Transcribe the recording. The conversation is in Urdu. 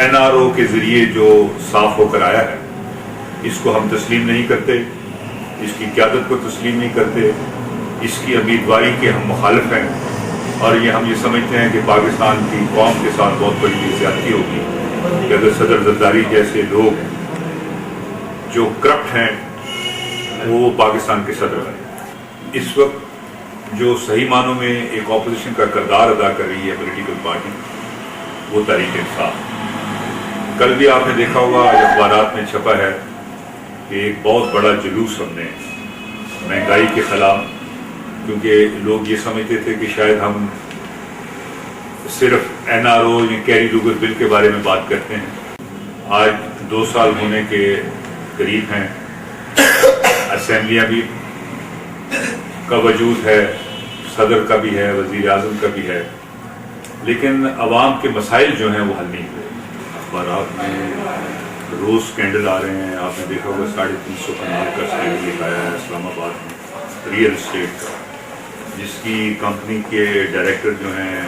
NRO کے ذریعے جو صاف ہو کر آیا ہے اس کو ہم تسلیم نہیں کرتے، اس کی قیادت کو تسلیم نہیں کرتے، اس کی امیدواری کے ہم مخالف ہیں، اور ہم یہ سمجھتے ہیں کہ پاکستان کی قوم کے ساتھ بہت بڑی زیادتی ہوگی کہ اگر صدر زرداری جیسے لوگ جو کرپٹ ہیں وہ پاکستان کے صدر بنے۔ اس وقت جو صحیح معنوں میں ایک اپوزیشن کا کردار ادا کر رہی ہے پولیٹیکل پارٹی، وہ تحریک انصاف۔ کل بھی آپ نے دیکھا ہوگا اخبارات میں چھپا ہے کہ ایک بہت بڑا جلوس ہم نے مہنگائی کے خلاف، کیونکہ لوگ یہ سمجھتے تھے کہ شاید ہم صرف NRO یا کیری لوگر بل کے بارے میں بات کرتے ہیں۔ آج 2 سال ہونے کے قریب ہیں، اسمبلیاں بھی کا وجود ہے، صدر کا بھی ہے، وزیر اعظم کا بھی ہے، لیکن عوام کے مسائل جو ہیں وہ حل نہیں ہوئے۔ اخبارات میں روز اسکینڈل آ رہے ہیں، آپ نے دیکھا ہوگا 350 کنال کا اسکینڈل دکھایا ہے اسلام آباد میں ریئل اسٹیٹ کا، جس کی کمپنی کے ڈائریکٹر جو ہیں